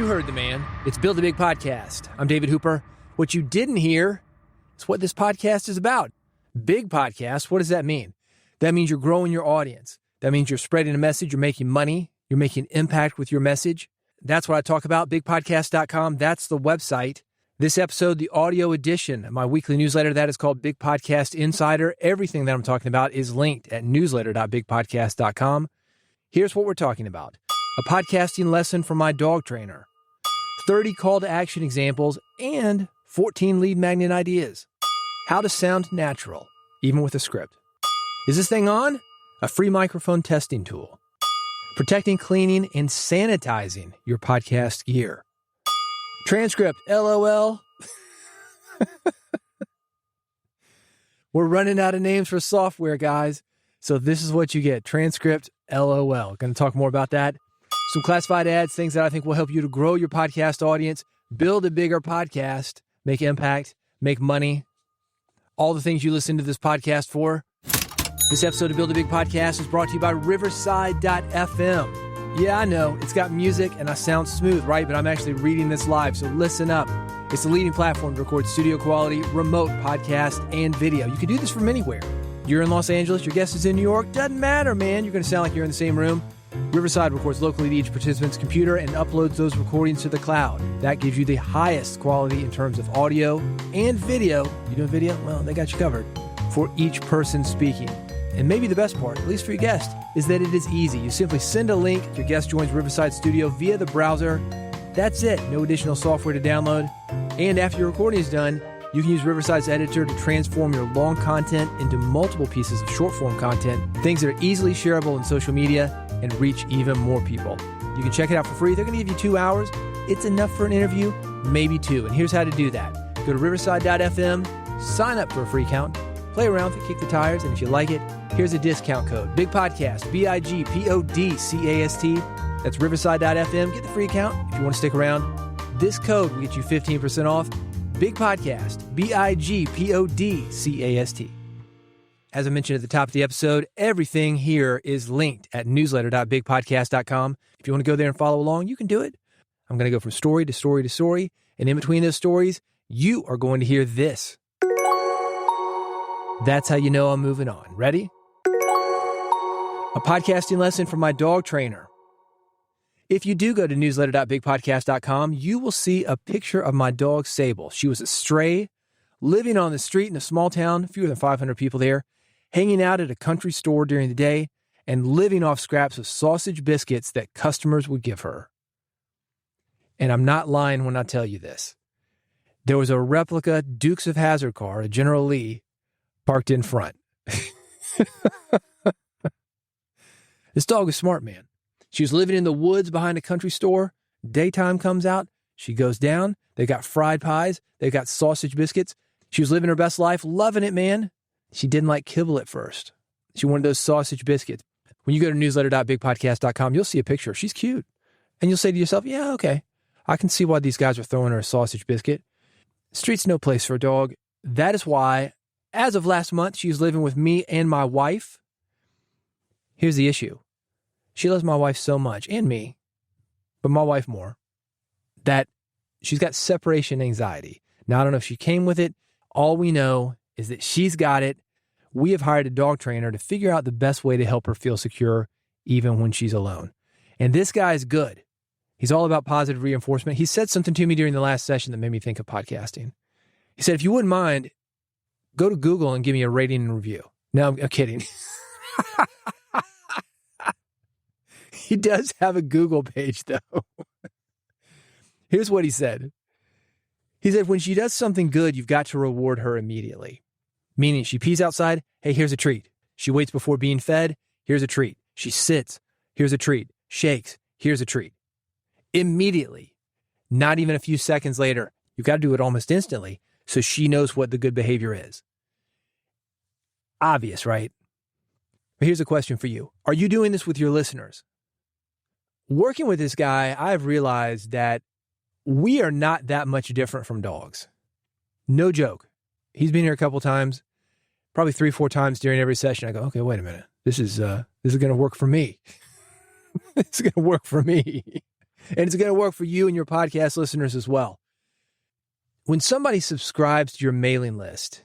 You heard the man. It's Build a Big Podcast. I'm David Hooper. What you didn't hear is what this podcast is about. Big podcast, what does that mean? That means you're growing your audience. That means you're spreading a message, you're making money, you're making impact with your message. That's what I talk about, bigpodcast.com. That's the website. This episode, the audio edition of my weekly newsletter, that is called Big Podcast Insider. Everything that I'm talking about is linked at newsletter.bigpodcast.com. Here's what we're talking about. A podcasting lesson from my dog trainer, 30 call to action examples, and 14 lead magnet ideas. How to sound natural, even with a script. Is this thing on? A free microphone testing tool. Protecting, cleaning, and sanitizing your podcast gear. Transcript, LOL. We're running out of names for software, guys. So this is what you get. Transcript, LOL. Going to talk more about that. Some classified ads, things that I think will help you to grow your podcast audience, build a bigger podcast, make impact, make money, all the things you listen to this podcast for. This episode of Build a Big Podcast is brought to you by Riverside.fm. Yeah, I know, it's got music and I sound smooth, right? But I'm actually reading this live, so listen up. It's the leading platform to record studio quality, remote podcast, and video. You can do this from anywhere. You're in Los Angeles, your guest is in New York, doesn't matter, man. You're going to sound like you're in the same room. Riverside records locally to each participant's computer and uploads those recordings to the cloud. That gives you the highest quality in terms of audio and video. You doing video? Well, they got you covered for each person speaking. And maybe the best part, at least for your guest, is that it is easy. You simply send a link, your guest joins Riverside Studio via the browser. That's it. No additional software to download. And after your recording is done, you can use Riverside's editor to transform your long content into multiple pieces of short-form content, things that are easily shareable in social media and reach even more people. You can check it out for free. They're going to give you 2 hours. It's enough for an interview, maybe 2. And here's how to do that. Go to riverside.fm, sign up for a free account, play around with it, kick the tires, and if you like it, here's a discount code. Big Podcast, BIGPODCAST. That's riverside.fm. Get the free account if you want to stick around. This code will get you 15% off. Big Podcast, BIGPODCAST. As I mentioned at the top of the episode, everything here is linked at newsletter.bigpodcast.com. If you want to go there and follow along, you can do it. I'm going to go from story to story to story. And in between those stories, you are going to hear this. That's how you know I'm moving on. Ready? A podcasting lesson from my dog trainer. If you do go to newsletter.bigpodcast.com, you will see a picture of my dog Sable. She was a stray, living on the street in a small town, fewer than 500 people there, hanging out at a country store during the day, and living off scraps of sausage biscuits that customers would give her. And I'm not lying when I tell you this. There was a replica Dukes of Hazzard car, a General Lee, parked in front. This dog was smart, man. She was living in the woods behind a country store. Daytime comes out. She goes down. They got fried pies. They got sausage biscuits. She was living her best life, loving it, man. She didn't like kibble at first. She wanted those sausage biscuits. When you go to newsletter.bigpodcast.com, you'll see a picture. She's cute. And you'll say to yourself, yeah, okay, I can see why these guys are throwing her a sausage biscuit. Street's no place for a dog. That is why, as of last month, she's living with me and my wife. Here's the issue. She loves my wife so much, and me, but my wife more, that she's got separation anxiety. Now, I don't know if she came with it. All we know is that she's got it. We have hired a dog trainer to figure out the best way to help her feel secure even when she's alone. And this guy is good. He's all about positive reinforcement. He said something to me during the last session that made me think of podcasting. He said, if you wouldn't mind, go to Google and give me a rating and review. No, I'm kidding. He does have a Google page, though. Here's what he said. He said, when she does something good, you've got to reward her immediately. Meaning she pees outside, hey, here's a treat. She waits before being fed, here's a treat. She sits, here's a treat. Shakes, here's a treat. Immediately, not even a few seconds later. You've got to do it almost instantly so she knows what the good behavior is. Obvious, right? But here's a question for you. Are you doing this with your listeners? Working with this guy, I've realized that we are not that much different from dogs. No joke. He's been here a couple times, probably 3-4 times during every session. I go, okay, wait a minute. This is going to work for me. It's going to work for me. And it's going to work for you and your podcast listeners as well. When somebody subscribes to your mailing list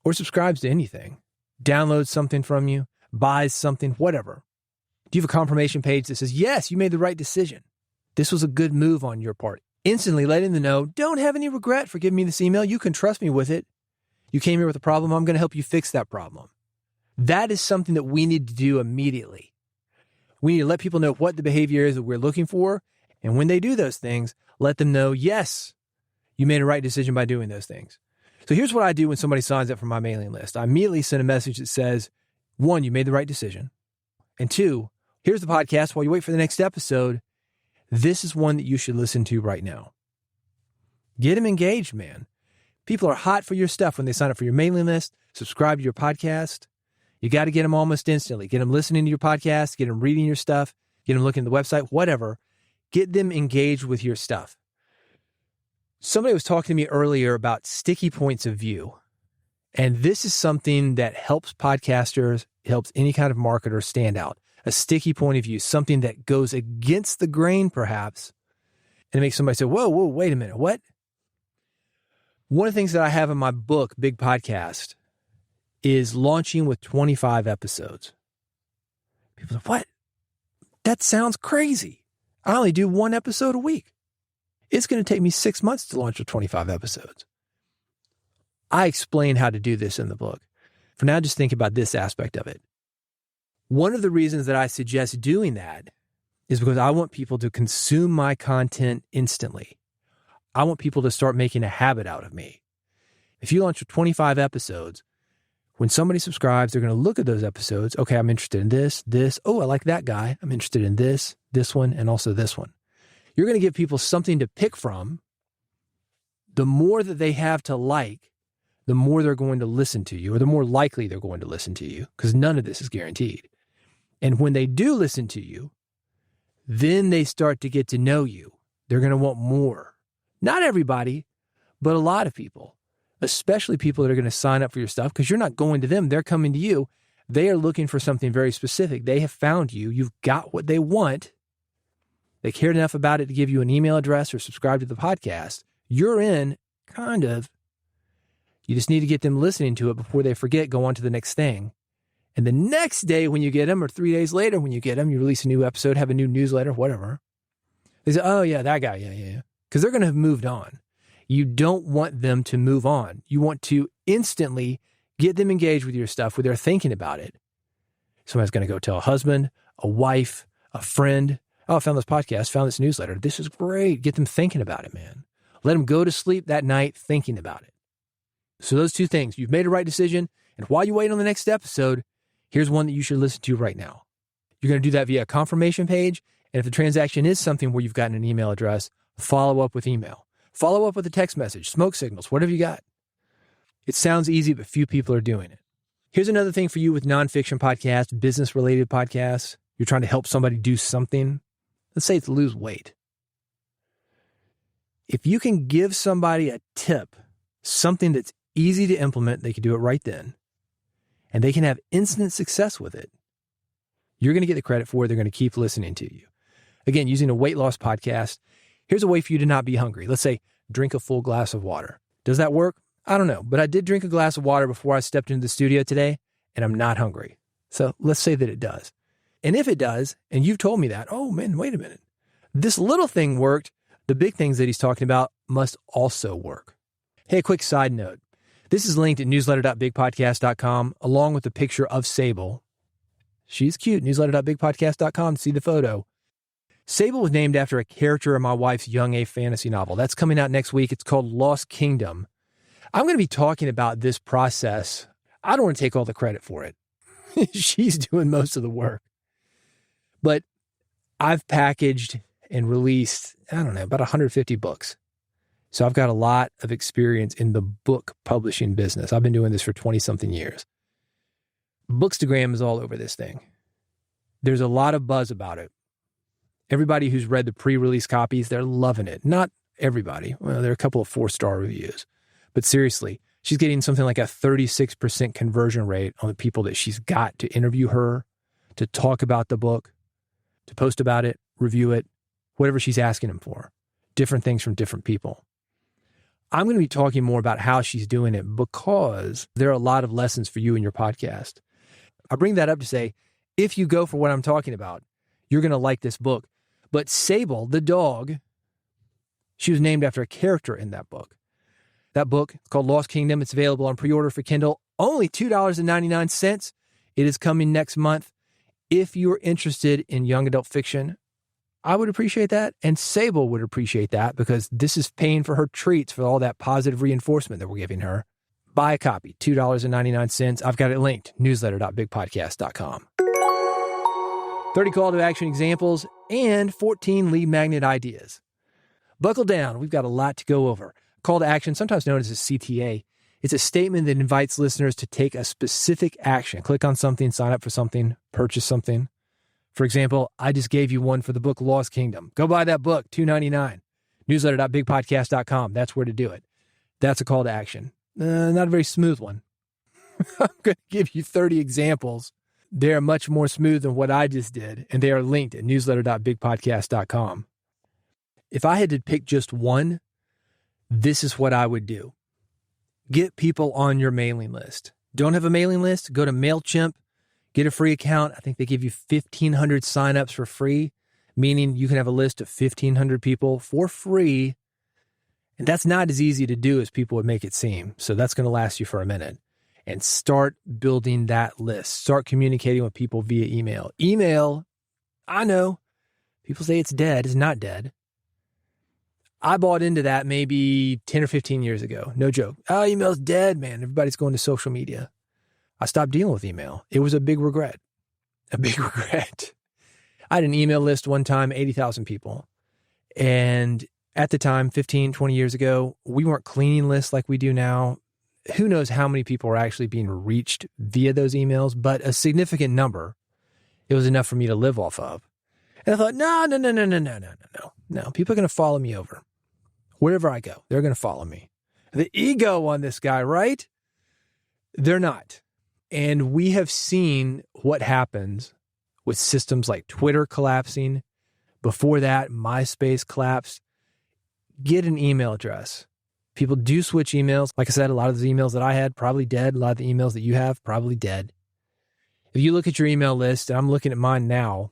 or subscribes to anything, downloads something from you, buys something, whatever, do you have a confirmation page that says, yes, you made the right decision. This was a good move on your part. Instantly letting them know, don't have any regret for giving me this email. You can trust me with it. You came here with a problem. I'm going to help you fix that problem. That is something that we need to do immediately. We need to let people know what the behavior is that we're looking for. And when they do those things, let them know, yes, you made a right decision by doing those things. So here's what I do when somebody signs up for my mailing list. I immediately send a message that says, 1, you made the right decision. And 2, here's the podcast. While you wait for the next episode, this is one that you should listen to right now. Get them engaged, man. People are hot for your stuff when they sign up for your mailing list, subscribe to your podcast. You got to get them almost instantly. Get them listening to your podcast, get them reading your stuff, get them looking at the website, whatever. Get them engaged with your stuff. Somebody was talking to me earlier about sticky points of view. And this is something that helps podcasters, helps any kind of marketer stand out. A sticky point of view, something that goes against the grain, perhaps, and it makes somebody say, whoa, wait a minute, what? One of the things that I have in my book, Big Podcast, is launching with 25 episodes. People say, what? That sounds crazy. I only do 1 episode a week. It's going to take me 6 months to launch with 25 episodes. I explain how to do this in the book. For now, just think about this aspect of it. One of the reasons that I suggest doing that is because I want people to consume my content instantly. I want people to start making a habit out of me. If you launch with 25 episodes, when somebody subscribes, they're going to look at those episodes. Okay, I'm interested in this. Oh, I like that guy. I'm interested in this one, and also this one. You're going to give people something to pick from. The more that they have to like, the more they're going to listen to you, or the more likely they're going to listen to you, because none of this is guaranteed. And when they do listen to you, then they start to get to know you. They're going to want more. Not everybody, but a lot of people, especially people that are going to sign up for your stuff, because you're not going to them. They're coming to you. They are looking for something very specific. They have found you. You've got what they want. They cared enough about it to give you an email address or subscribe to the podcast. You're in, kind of. You just need to get them listening to it before they forget, go on to the next thing. And the next day when you get them, or 3 days later when you get them, you release a new episode, have a new newsletter, whatever. They say, oh, yeah, that guy, yeah. Because they're going to have moved on. You don't want them to move on. You want to instantly get them engaged with your stuff where they're thinking about it. Somebody's going to go tell a husband, a wife, a friend, oh, I found this podcast, found this newsletter. This is great. Get them thinking about it, man. Let them go to sleep that night thinking about it. So those 2 things, you've made a right decision. And while you wait on the next episode, here's one that you should listen to right now. You're going to do that via a confirmation page. And if the transaction is something where you've gotten an email address, follow up with email. Follow up with a text message, smoke signals, whatever you got. It sounds easy, but few people are doing it. Here's another thing for you with nonfiction podcasts, business-related podcasts. You're trying to help somebody do something. Let's say it's lose weight. If you can give somebody a tip, something that's easy to implement, they can do it right then, and they can have instant success with it, you're going to get the credit for it. They're going to keep listening to you. Again, using a weight loss podcast, here's a way for you to not be hungry. Let's say drink a full glass of water. Does that work? I don't know, but I did drink a glass of water before I stepped into the studio today, and I'm not hungry. So let's say that it does. And if it does, and you've told me that, oh man, wait a minute. This little thing worked. The big things that he's talking about must also work. Hey, a quick side note. This is linked at newsletter.bigpodcast.com along with a picture of Sable. She's cute. Newsletter.bigpodcast.com. See the photo. Sable was named after a character in my wife's young A fantasy novel. That's coming out next week. It's called Lost Kingdom. I'm going to be talking about this process. I don't want to take all the credit for it. She's doing most of the work. But I've packaged and released, about 150 books. So I've got a lot of experience in the book publishing business. I've been doing this for 20-something years. Bookstagram is all over this thing. There's a lot of buzz about it. Everybody who's read the pre-release copies, they're loving it. Not everybody. Well, there are a couple of 4-star reviews. But seriously, she's getting something like a 36% conversion rate on the people that she's got to interview her, to talk about the book, to post about it, review it, whatever she's asking them for. Different things from different people. I'm going to be talking more about how she's doing it because there are a lot of lessons for you in your podcast. I bring that up to say, if you go for what I'm talking about, you're going to like this book. But Sable, the dog, she was named after a character in that book. That book is called Lost Kingdom. It's available on pre-order for Kindle. Only $2.99. It is coming next month. If you're interested in young adult fiction, I would appreciate that. And Sable would appreciate that because this is paying for her treats for all that positive reinforcement that we're giving her. Buy a copy, $2.99. I've got it linked, newsletter.bigpodcast.com. 30 call to action examples and 14 lead magnet ideas. Buckle down. We've got a lot to go over. Call to action, sometimes known as a CTA. It's a statement that invites listeners to take a specific action. Click on something, sign up for something, purchase something. For example, I just gave you one for the book Lost Kingdom. Go buy that book, $2.99. Newsletter.bigpodcast.com. That's where to do it. That's a call to action. Not a very smooth one. I'm going to give you 30 examples. They are much more smooth than what I just did, and they are linked at newsletter.bigpodcast.com. If I had to pick just one, this is what I would do. Get people on your mailing list. Don't have a mailing list? Go to MailChimp. Get a free account. I think they give you 1,500 signups for free, meaning you can have a list of 1,500 people for free. And that's not as easy to do as people would make it seem. So that's going to last you for a minute. And start building that list. Start communicating with people via email. Email, I know, people say it's dead. It's not dead. I bought into that maybe 10 or 15 years ago. No joke. Oh, email's dead, man. Everybody's going to social media. I stopped dealing with email. It was a big regret. A big regret. I had an email list one time, 80,000 people. And at the time, 15, 20 years ago, we weren't cleaning lists like we do now. Who knows how many people are actually being reached via those emails, but a significant number. It was enough for me to live off of. And I thought, no. People are going to follow me over. Wherever I go, they're going to follow me. The ego on this guy, right? They're not. And we have seen what happens with systems like Twitter collapsing. Before that, MySpace collapsed. Get an email address. People do switch emails. Like I said, a lot of the emails that I had, probably dead. A lot of the emails that you have, probably dead. If you look at your email list, and I'm looking at mine now,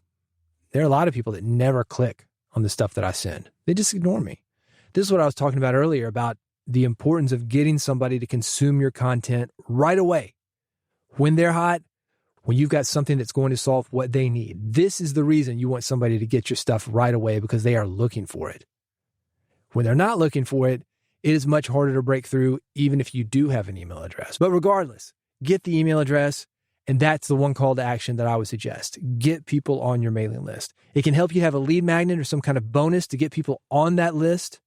there are a lot of people that never click on the stuff that I send. They just ignore me. This is what I was talking about earlier about the importance of getting somebody to consume your content right away. When they're hot, when you've got something that's going to solve what they need. This is the reason you want somebody to get your stuff right away because they are looking for it. When they're not looking for it, it is much harder to break through even if you do have an email address. But regardless, get the email address, and that's the one call to action that I would suggest. Get people on your mailing list. It can help you have a lead magnet or some kind of bonus to get people on that list.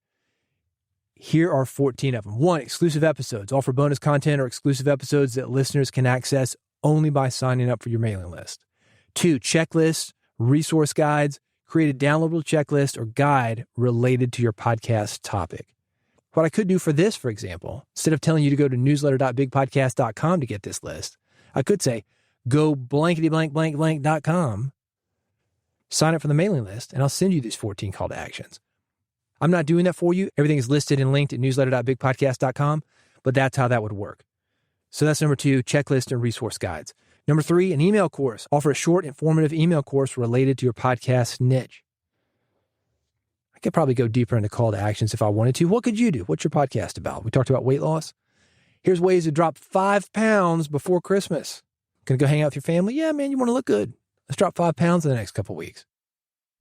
Here are 14 of them. 1, exclusive episodes. Offer bonus content or exclusive episodes that listeners can access only by signing up for your mailing list. 2, checklists, resource guides. Create a downloadable checklist or guide related to your podcast topic. What I could do for this, for example, instead of telling you to go to newsletter.bigpodcast.com to get this list, I could say, go blankety-blank-blank-blank.com, sign up for the mailing list, and I'll send you these 14 call to actions. I'm not doing that for you. Everything is listed and linked at newsletter.bigpodcast.com, but that's how that would work. So that's number 2, checklist and resource guides. Number 3, an email course. Offer a short, informative email course related to your podcast niche. I could probably go deeper into call to actions if I wanted to. What could you do? What's your podcast about? We talked about weight loss. Here's ways to drop 5 pounds before Christmas. Gonna go hang out with your family? Yeah, man, you want to look good. Let's drop 5 pounds in the next couple of weeks.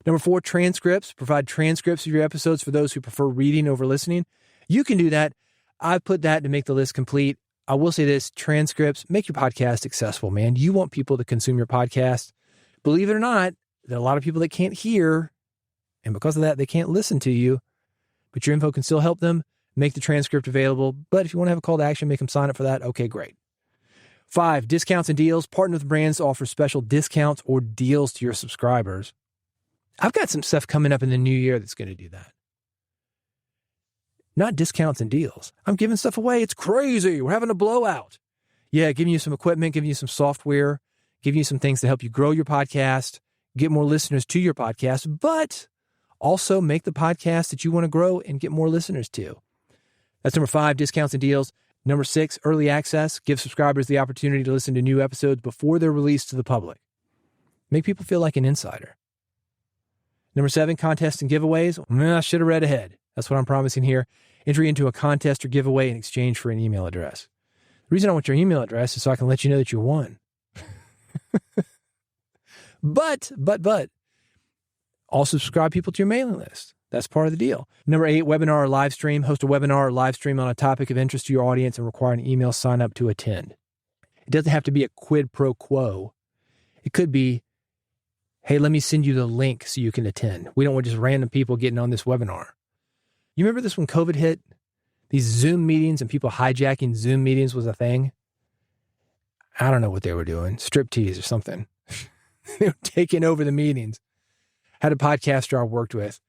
Number 4, transcripts. Provide transcripts of your episodes for those who prefer reading over listening. You can do that. I put that to make the list complete. I will say this, transcripts, make your podcast accessible, man. You want people to consume your podcast. Believe it or not, there are a lot of people that can't hear, and because of that, they can't listen to you, but your info can still help them. Make the transcript available, but if you want to have a call to action, make them sign up for that. Okay, great. 5, discounts and deals. Partner with brands to offer special discounts or deals to your subscribers. I've got some stuff coming up in the new year that's going to do that. Not discounts and deals. I'm giving stuff away. It's crazy. We're having a blowout. Yeah, giving you some equipment, giving you some software, giving you some things to help you grow your podcast, get more listeners to your podcast, but Also, make the podcast that you want to grow and get more listeners to. That's number 5, discounts and deals. Number 6, early access. Give subscribers the opportunity to listen to new episodes before they're released to the public. Make people feel like an insider. Number 7, contests and giveaways. I should have read ahead. That's what I'm promising here. Entry into a contest or giveaway in exchange for an email address. The reason I want your email address is so I can let you know that you won. But, also subscribe people to your mailing list. That's part of the deal. Number 8, webinar or live stream. Host a webinar or live stream on a topic of interest to your audience and require an email sign up to attend. It doesn't have to be a quid pro quo. It could be, hey, let me send you the link so you can attend. We don't want just random people getting on this webinar. You remember this when COVID hit? These Zoom meetings and people hijacking Zoom meetings was a thing. I don't know what they were doing. Striptease or something. They were taking over the meetings. Had a podcaster I worked with.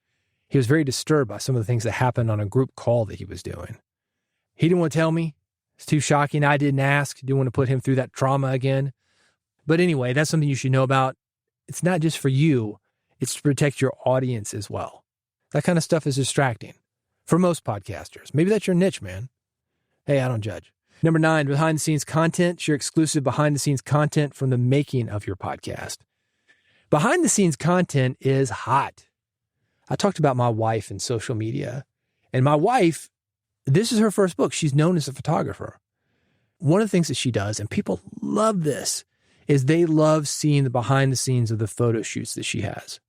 He was very disturbed by some of the things that happened on a group call that he was doing. He didn't want to tell me. It's too shocking. I didn't ask. Didn't want to put him through that trauma again. But anyway, that's something you should know about. It's not just for you. It's to protect your audience as well. That kind of stuff is distracting for most podcasters. Maybe that's your niche, man. Hey, I don't judge. Number 9, behind-the-scenes content. Share exclusive behind-the-scenes content from the making of your podcast. Behind-the-scenes content is hot. I talked about my wife in social media. And my wife, this is her first book. She's known as a photographer. One of the things that she does, and people love this, is they love seeing the behind-the-scenes of the photo shoots that she has.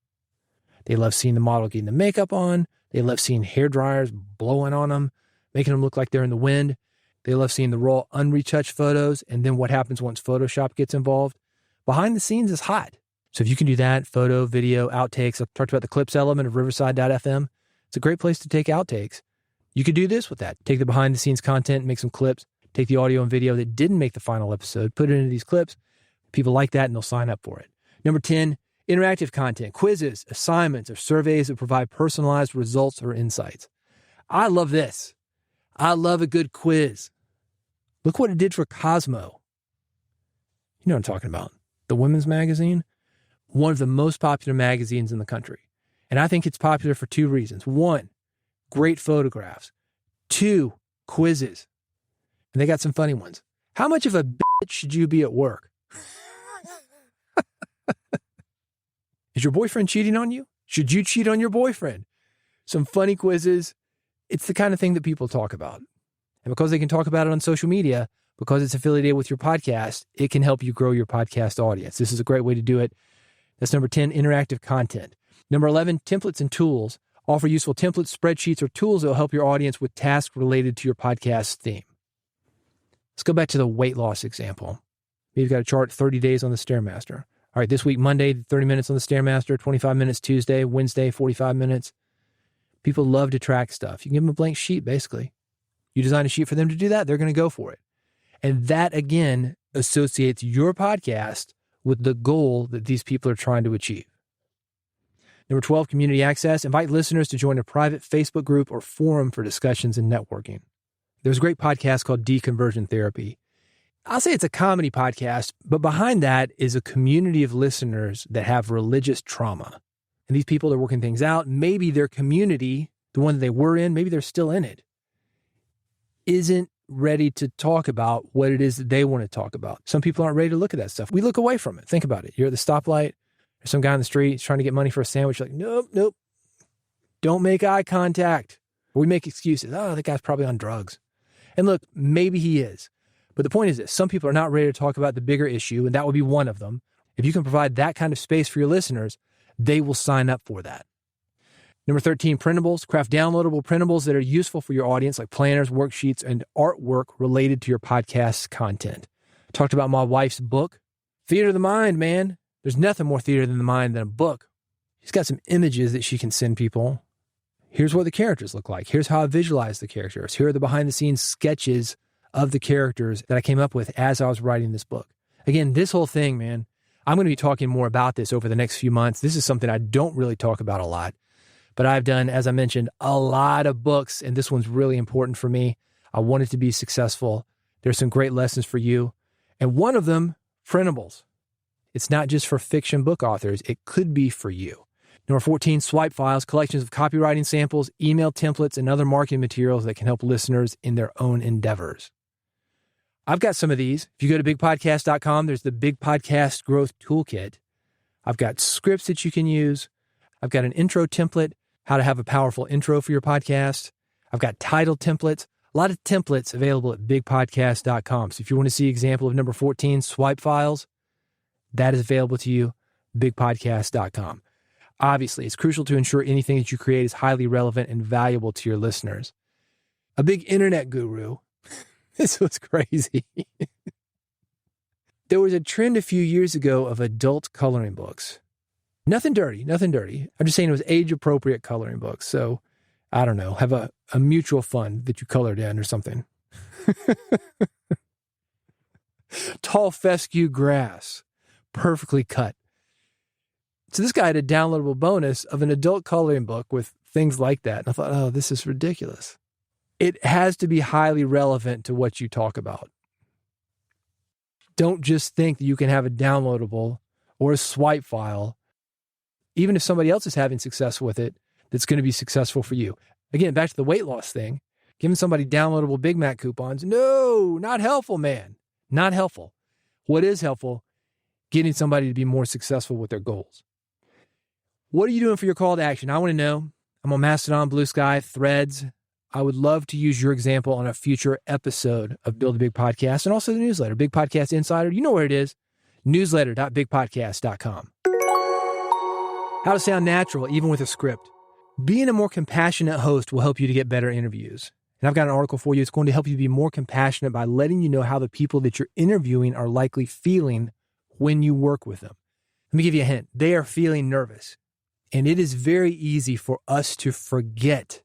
They love seeing the model getting the makeup on. They love seeing hair dryers blowing on them, making them look like they're in the wind. They love seeing the raw, unretouched photos, and then what happens once Photoshop gets involved. Behind the scenes is hot. So if you can do that, photo, video, outtakes. I talked about the clips element of Riverside.fm. It's a great place to take outtakes. You could do this with that. Take the behind-the-scenes content, make some clips, take the audio and video that didn't make the final episode, put it into these clips. People like that, and they'll sign up for it. Number 10, interactive content, quizzes, assignments, or surveys that provide personalized results or insights. I love this. I love a good quiz. Look what it did for Cosmo. You know what I'm talking about. The women's magazine, one of the most popular magazines in the country. And I think it's popular for 2 reasons. 1, great photographs. 2, quizzes. And they got some funny ones. How much of a bitch should you be at work? Is your boyfriend cheating on you? Should you cheat on your boyfriend? Some funny quizzes. It's the kind of thing that people talk about. And because they can talk about it on social media, because it's affiliated with your podcast, it can help you grow your podcast audience. This is a great way to do it. That's number 10, interactive content. Number 11, templates and tools. Offer useful templates, spreadsheets, or tools that will help your audience with tasks related to your podcast theme. Let's go back to the weight loss example. Maybe you've got a chart, 30 days on the Stairmaster. All right, this week, Monday, 30 minutes on the Stairmaster, 25 minutes Tuesday, Wednesday, 45 minutes. People love to track stuff. You can give them a blank sheet, basically. You design a sheet for them to do that, they're going to go for it. And that, again, associates your podcast with the goal that these people are trying to achieve. Number 12, community access. Invite listeners to join a private Facebook group or forum for discussions and networking. There's a great podcast called Deconversion Therapy. I'll say it's a comedy podcast, but behind that is a community of listeners that have religious trauma. And these people are working things out. Maybe their community, the one that they were in, maybe they're still in it, isn't ready to talk about what it is that they want to talk about. Some people aren't ready to look at that stuff. We look away from it. Think about it. You're at the stoplight. There's some guy on the street. He's trying to get money for a sandwich. You're like, nope. Don't make eye contact. Or we make excuses. Oh, that guy's probably on drugs. And look, maybe he is. But the point is this. Some people are not ready to talk about the bigger issue, and that would be one of them. If you can provide that kind of space for your listeners, they will sign up for that. Number 13, printables. Craft downloadable printables that are useful for your audience, like planners, worksheets, and artwork related to your podcast's content. I talked about my wife's book. Theater of the mind, man. There's nothing more theater than the mind than a book. She's got some images that she can send people. Here's what the characters look like. Here's how I visualize the characters. Here are the behind-the-scenes sketches of the characters that I came up with as I was writing this book. Again, this whole thing, man, I'm going to be talking more about this over the next few months. This is something I don't really talk about a lot. But I've done, as I mentioned, a lot of books, and this one's really important for me. I want it to be successful. There's some great lessons for you. And one of them, printables. It's not just for fiction book authors. It could be for you. Number 14, swipe files, collections of copywriting samples, email templates, and other marketing materials that can help listeners in their own endeavors. I've got some of these. If you go to bigpodcast.com, there's the Big Podcast Growth Toolkit. I've got scripts that you can use. I've got an intro template, how to have a powerful intro for your podcast. I've got title templates, a lot of templates available at bigpodcast.com. So if you want to see an example of number 14, swipe files, that is available to you, bigpodcast.com. Obviously, it's crucial to ensure anything that you create is highly relevant and valuable to your listeners. A big internet guru, this was crazy. There was a trend a few years ago of adult coloring books. Nothing dirty. I'm just saying it was age-appropriate coloring books. So, I don't know, have a mutual fund that you colored in or something. Tall fescue grass, perfectly cut. So this guy had a downloadable bonus of an adult coloring book with things like that. And I thought, oh, this is ridiculous. It has to be highly relevant to what you talk about. Don't just think that you can have a downloadable or a swipe file, even if somebody else is having success with it, that's going to be successful for you. Again, back to the weight loss thing, giving somebody downloadable Big Mac coupons. No, not helpful, man. Not helpful. What is helpful? Getting somebody to be more successful with their goals. What are you doing for your call to action? I want to know. I'm on Mastodon, Blue Sky, Threads. I would love to use your example on a future episode of Build a Big Podcast and also the newsletter, Big Podcast Insider. You know where it is, newsletter.bigpodcast.com. How to sound natural, even with a script. Being a more compassionate host will help you to get better interviews. And I've got an article for you. It's going to help you be more compassionate by letting you know how the people that you're interviewing are likely feeling when you work with them. Let me give you a hint. They are feeling nervous. And it is very easy for us to forget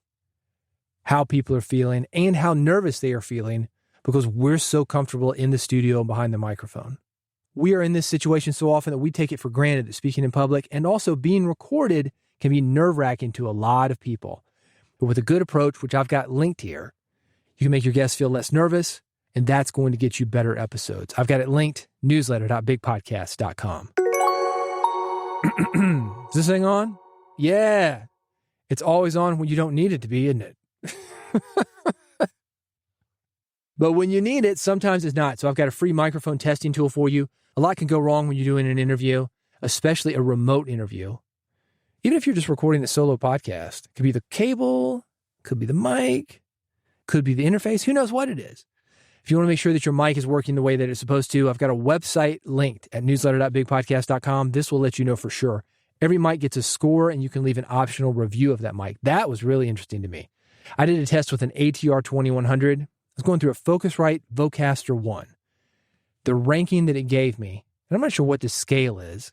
how people are feeling and how nervous they are feeling because we're so comfortable in the studio and behind the microphone. We are in this situation so often that we take it for granted that speaking in public and also being recorded can be nerve-wracking to a lot of people. But with a good approach, which I've got linked here, you can make your guests feel less nervous, and that's going to get you better episodes. I've got it linked, newsletter.bigpodcast.com. Is this thing on? Yeah. It's always on when you don't need it to be, isn't it? But when you need it, sometimes it's not. So I've got a free microphone testing tool for you. A lot can go wrong when you're doing an interview, especially a remote interview. Even if you're just recording a solo podcast, it could be the cable, could be the mic, could be the interface. Who knows what it is? If you want to make sure that your mic is working the way that it's supposed to, I've got a website linked at newsletter.bigpodcast.com. This will let you know for sure. Every mic gets a score, and you can leave an optional review of that mic. That was really interesting to me. I did a test with an ATR 2100. I was going through a Focusrite Vocaster 1. The ranking that it gave me, and I'm not sure what the scale is,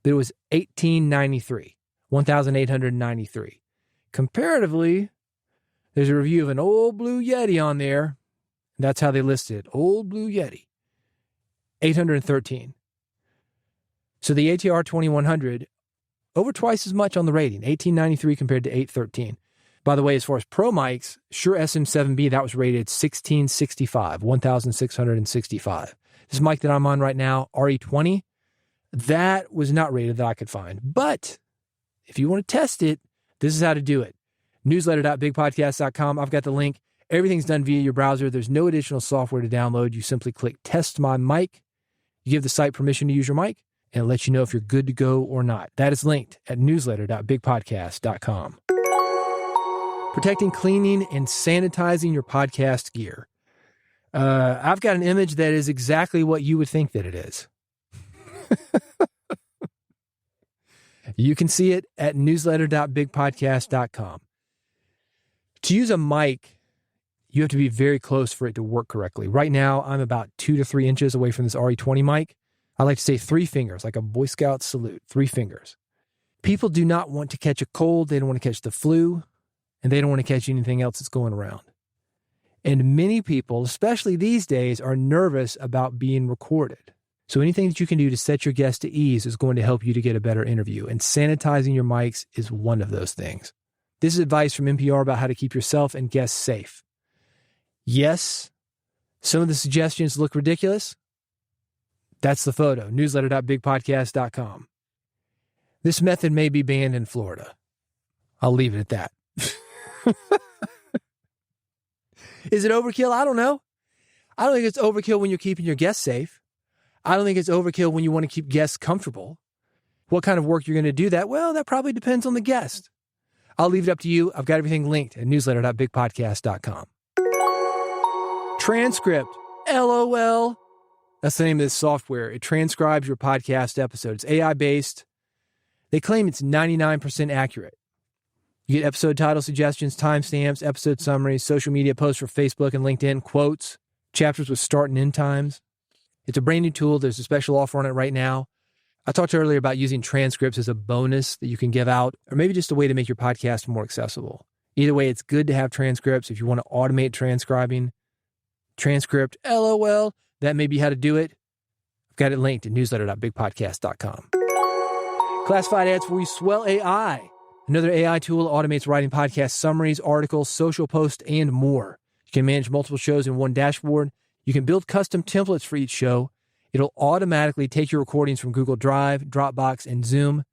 but it was 1893, 1,893. Comparatively, there's a review of an old Blue Yeti on there. That's how they listed it. Old Blue Yeti. 813. So the ATR 2100, over twice as much on the rating. 1893 compared to 813. By the way, as far as pro mics, Shure SM7B, that was rated 1665, 1,665. This mic that I'm on right now, RE20, that was not rated that I could find. But if you want to test it, this is how to do it. Newsletter.bigpodcast.com. I've got the link. Everything's done via your browser. There's no additional software to download. You simply click Test My Mic. You give the site permission to use your mic, and it lets you know if you're good to go or not. That is linked at newsletter.bigpodcast.com. Protecting, cleaning, and sanitizing your podcast gear. I've got an image that is exactly what you would think that it is. You can see it at newsletter.bigpodcast.com. To use a mic, you have to be very close for it to work correctly. Right now, I'm about 2 to 3 inches away from this RE20 mic. I like to say 3 fingers, like a Boy Scout salute, 3 fingers. People do not want to catch a cold. They don't want to catch the flu, and they don't want to catch anything else that's going around. And many people, especially these days, are nervous about being recorded. So anything that you can do to set your guest to ease is going to help you to get a better interview. And sanitizing your mics is one of those things. This is advice from NPR about how to keep yourself and guests safe. Yes, some of the suggestions look ridiculous. That's the photo, newsletter.bigpodcast.com. This method may be banned in Florida. I'll leave it at that. Is it overkill? I don't know. I don't think it's overkill when you're keeping your guests safe. I don't think it's overkill when you want to keep guests comfortable. What kind of work you're going to do that? Well, that probably depends on the guest. I'll leave it up to you. I've got everything linked at newsletter.bigpodcast.com. Transcript. LOL. That's the name of this software. It transcribes your podcast episode. It's AI-based. They claim it's 99% accurate. You get episode title suggestions, timestamps, episode summaries, social media posts for Facebook and LinkedIn, quotes, chapters with start and end times. It's a brand new tool. There's a special offer on it right now. I talked earlier about using transcripts as a bonus that you can give out, or maybe just a way to make your podcast more accessible. Either way, it's good to have transcripts. If you want to automate transcribing, transcript, LOL, that may be how to do it. I've got it linked at newsletter.bigpodcast.com. Classified ads for you, Swell AI. Another AI tool automates writing podcast summaries, articles, social posts, and more. You can manage multiple shows in one dashboard. You can build custom templates for each show. It'll automatically take your recordings from Google Drive, Dropbox, and Zoom,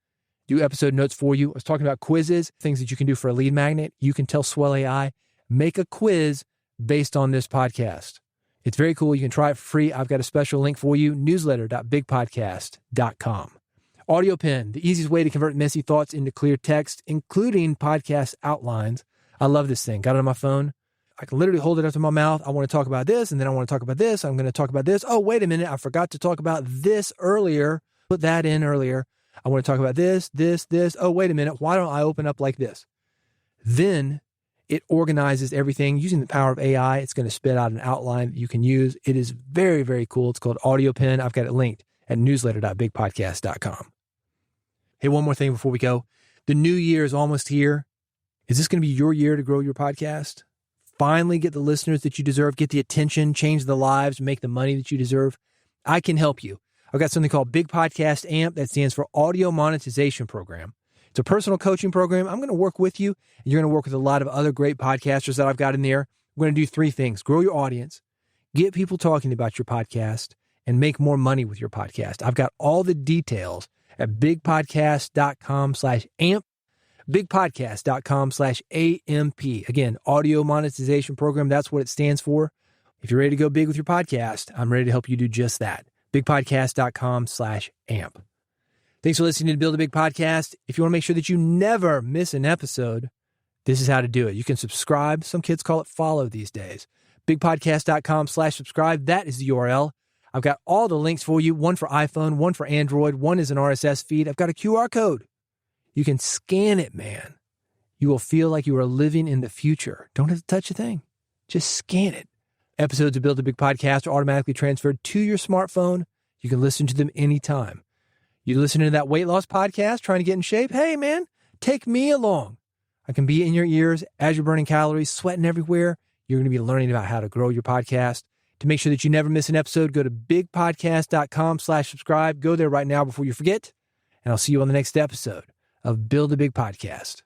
do episode notes for you. I was talking about quizzes, things that you can do for a lead magnet. You can tell Swell AI, make a quiz based on this podcast. It's very cool. You can try it for free. I've got a special link for you, newsletter.bigpodcast.com. Audio Pen, the easiest way to convert messy thoughts into clear text, including podcast outlines. I love this thing. Got it on my phone. I can literally hold it up to my mouth. I want to talk about this, and then I want to talk about this. I'm going to talk about this. Oh, wait a minute. I forgot to talk about this earlier. Put that in earlier. I want to talk about this. Oh, wait a minute. Why don't I open up like this? Then it organizes everything. Using the power of AI, it's going to spit out an outline that you can use. It is very, very cool. It's called Audio Pen. I've got it linked at newsletter.bigpodcast.com. Hey, one more thing before we go. The new year is almost here. Is this going to be your year to grow your podcast? Finally get the listeners that you deserve, get the attention, change the lives, make the money that you deserve? I can help you. I've got something called Big Podcast AMP that stands for Audio Monetization Program. It's a personal coaching program. I'm going to work with you, and you're going to work with a lot of other great podcasters that I've got in there. We're going to do three things: grow your audience, get people talking about your podcast, and make more money with your podcast. I've got all the details at bigpodcast.com/amp, bigpodcast.com/AMP. Again, Audio Monetization Program, that's what it stands for. If you're ready to go big with your podcast, I'm ready to help you do just that. bigpodcast.com/amp. Thanks for listening to Build a Big Podcast. If you want to make sure that you never miss an episode, this is how to do it. You can subscribe. Some kids call it follow these days. bigpodcast.com/subscribe. That is the URL. I've got all the links for you, one for iPhone, one for Android, one is an RSS feed. I've got a QR code. You can scan it, man. You will feel like you are living in the future. Don't have to touch a thing. Just scan it. Episodes of Build a Big Podcast are automatically transferred to your smartphone. You can listen to them anytime. You listening to that weight loss podcast, trying to get in shape? Hey, man, take me along. I can be in your ears as you're burning calories, sweating everywhere. You're going to be learning about how to grow your podcast. To make sure that you never miss an episode, go to bigpodcast.com/subscribe. Go there right now before you forget. And I'll see you on the next episode of Build a Big Podcast.